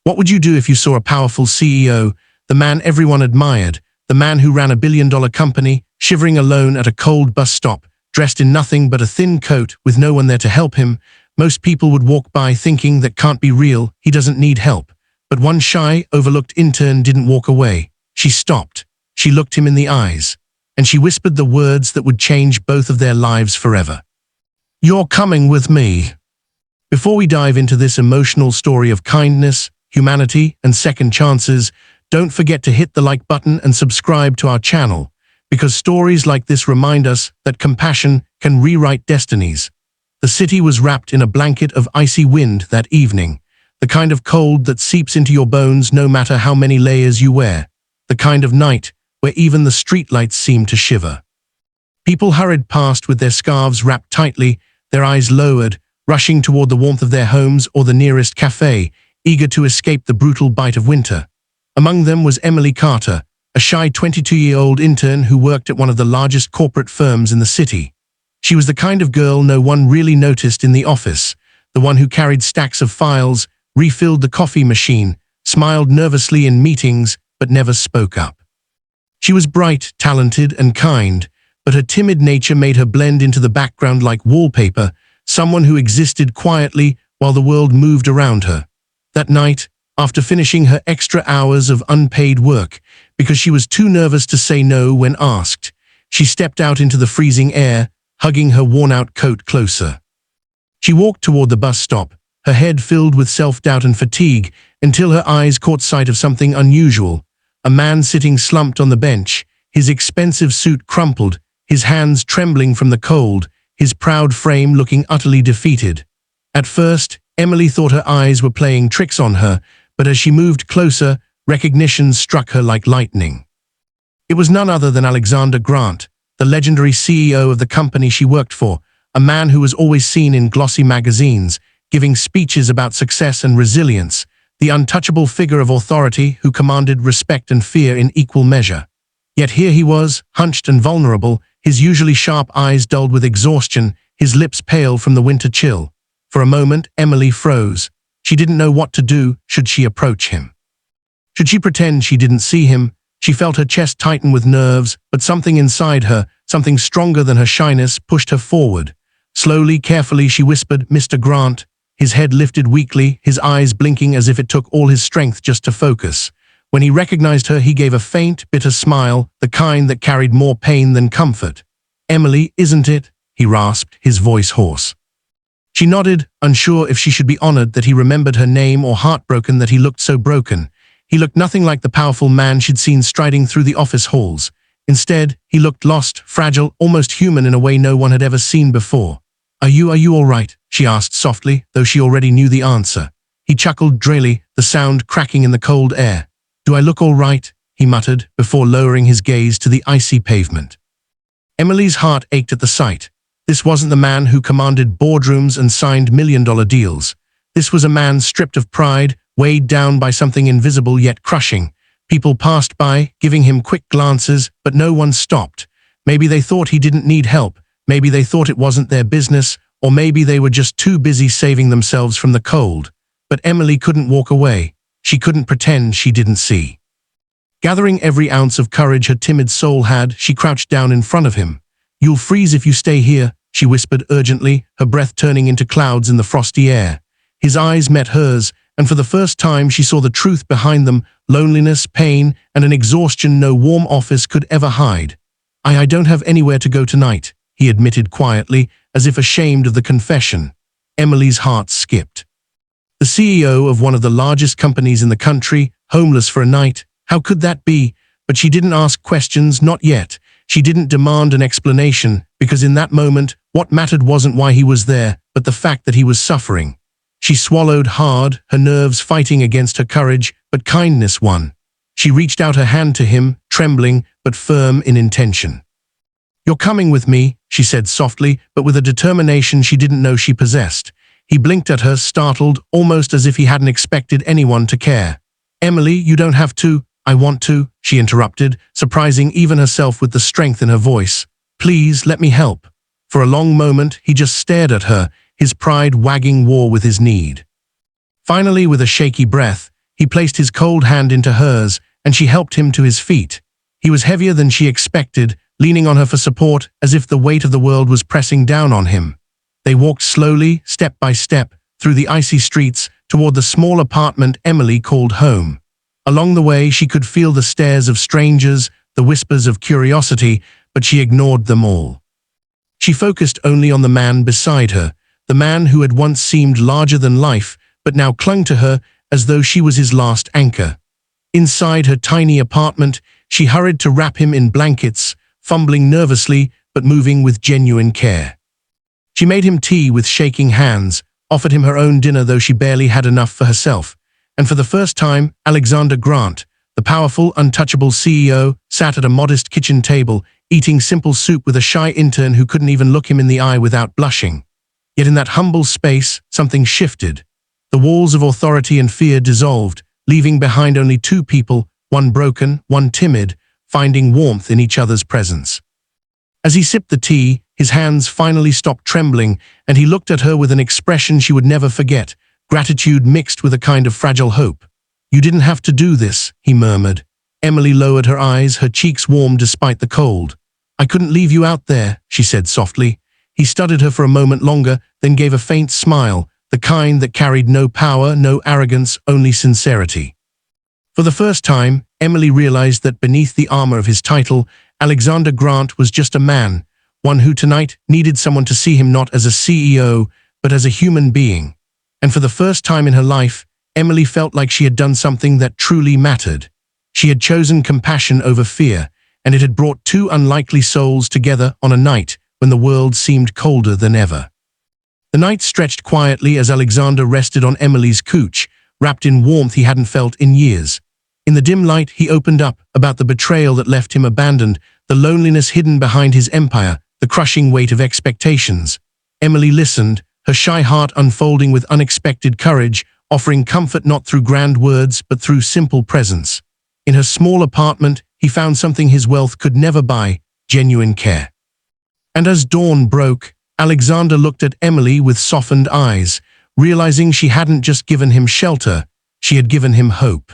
What would you do if you saw a powerful CEO, the man everyone admired, the man who ran a billion-dollar company, shivering alone at a cold bus stop, dressed in nothing but a thin coat with no one there to help him? Most people would walk by thinking that can't be real, he doesn't need help. But one shy, overlooked intern didn't walk away. She stopped. She looked him in the eyes. And she whispered the words that would change both of their lives forever. "You're coming with me." Before we dive into this emotional story of kindness, humanity, and second chances, don't forget to hit the like button and subscribe to our channel, because stories like this remind us that compassion can rewrite destinies. The city was wrapped in a blanket of icy wind that evening, the kind of cold that seeps into your bones no matter how many layers you wear, the kind of night where even the streetlights seemed to shiver. People hurried past with their scarves wrapped tightly, their eyes lowered, rushing toward the warmth of their homes or the nearest cafe, eager to escape the brutal bite of winter. Among them was Emily Carter, a shy 22-year-old intern who worked at one of the largest corporate firms in the city. She was the kind of girl no one really noticed in the office, the one who carried stacks of files, refilled the coffee machine, smiled nervously in meetings, but never spoke up. She was bright, talented, and kind, but her timid nature made her blend into the background like wallpaper, someone who existed quietly while the world moved around her. That night, after finishing her extra hours of unpaid work, because she was too nervous to say no when asked, she stepped out into the freezing air, hugging her worn-out coat closer. She walked toward the bus stop, her head filled with self-doubt and fatigue, until her eyes caught sight of something unusual. A man sitting slumped on the bench, his expensive suit crumpled, his hands trembling from the cold, his proud frame looking utterly defeated. At first, Emily thought her eyes were playing tricks on her, but as she moved closer, recognition struck her like lightning. It was none other than Alexander Grant, the legendary CEO of the company she worked for, a man who was always seen in glossy magazines, giving speeches about success and resilience, the untouchable figure of authority who commanded respect and fear in equal measure. Yet here he was, hunched and vulnerable, his usually sharp eyes dulled with exhaustion, his lips pale from the winter chill. For a moment, Emily froze. She didn't know what to do. Should she approach him? Should she pretend she didn't see him? She felt her chest tighten with nerves, but something inside her, something stronger than her shyness, pushed her forward. Slowly, carefully, she whispered, "Mr. Grant." His head lifted weakly, his eyes blinking as if it took all his strength just to focus. When he recognized her, he gave a faint, bitter smile, the kind that carried more pain than comfort. "Emily, isn't it?" he rasped, his voice hoarse. She nodded, unsure if she should be honored that he remembered her name or heartbroken that he looked so broken. He looked nothing like the powerful man she'd seen striding through the office halls. Instead, he looked lost, fragile, almost human in a way no one had ever seen before. Are you all right?" she asked softly, though she already knew the answer. He chuckled drily, the sound cracking in the cold air. "Do I look all right?" he muttered, before lowering his gaze to the icy pavement. Emily's heart ached at the sight. This wasn't the man who commanded boardrooms and signed million-dollar deals. This was a man stripped of pride, weighed down by something invisible yet crushing. People passed by, giving him quick glances, but no one stopped. Maybe they thought he didn't need help. Maybe they thought it wasn't their business, or maybe they were just too busy saving themselves from the cold. But Emily couldn't walk away. She couldn't pretend she didn't see. Gathering every ounce of courage her timid soul had, she crouched down in front of him. "You'll freeze if you stay here," she whispered urgently, her breath turning into clouds in the frosty air. His eyes met hers, and for the first time she saw the truth behind them, loneliness, pain, and an exhaustion no warm office could ever hide. I don't have anywhere to go tonight," he admitted quietly, as if ashamed of the confession. Emily's heart skipped. The CEO of one of the largest companies in the country, homeless for a night, how could that be? But she didn't ask questions, not yet. She didn't demand an explanation, because in that moment, what mattered wasn't why he was there, but the fact that he was suffering. She swallowed hard, her nerves fighting against her courage, but kindness won. She reached out her hand to him, trembling, but firm in intention. "You're coming with me," she said softly, but with a determination she didn't know she possessed. He blinked at her, startled, almost as if he hadn't expected anyone to care. "Emily, you don't have to." "I want to," she interrupted, surprising even herself with the strength in her voice. "Please, let me help." For a long moment, he just stared at her, his pride wagging war with his need. Finally, with a shaky breath, He placed his cold hand into hers, and she helped him to his feet. He was heavier than she expected, leaning on her for support as if the weight of the world was pressing down on him. They walked slowly, step by step, through the icy streets toward the small apartment Emily called home. Along the way, she could feel the stares of strangers, the whispers of curiosity, but she ignored them all. She focused only on the man beside her, the man who had once seemed larger than life, but now clung to her as though she was his last anchor. Inside her tiny apartment, she hurried to wrap him in blankets, fumbling nervously but moving with genuine care. She made him tea with shaking hands, offered him her own dinner though she barely had enough for herself, and for the first time, Alexander Grant, the powerful, untouchable CEO, sat at a modest kitchen table, eating simple soup with a shy intern who couldn't even look him in the eye without blushing. Yet in that humble space, something shifted. The walls of authority and fear dissolved, leaving behind only two people, one broken, one timid, finding warmth in each other's presence. As he sipped the tea, his hands finally stopped trembling, and he looked at her with an expression she would never forget, gratitude mixed with a kind of fragile hope. "You didn't have to do this," he murmured. Emily lowered her eyes, her cheeks warm despite the cold. "I couldn't leave you out there," she said softly. He studied her for a moment longer, then gave a faint smile, the kind that carried no power, no arrogance, only sincerity. For the first time, Emily realized that beneath the armor of his title, Alexander Grant was just a man, one who tonight needed someone to see him not as a CEO, but as a human being. And for the first time in her life, Emily felt like she had done something that truly mattered. She had chosen compassion over fear, and it had brought two unlikely souls together on a night when the world seemed colder than ever. The night stretched quietly as Alexander rested on Emily's couch, wrapped in warmth he hadn't felt in years. In the dim light, he opened up about the betrayal that left him abandoned, the loneliness hidden behind his empire, the crushing weight of expectations. Emily listened, her shy heart unfolding with unexpected courage, offering comfort not through grand words but through simple presence. In her small apartment, he found something his wealth could never buy: genuine care. And as dawn broke, Alexander looked at Emily with softened eyes, realizing she hadn't just given him shelter, she had given him hope.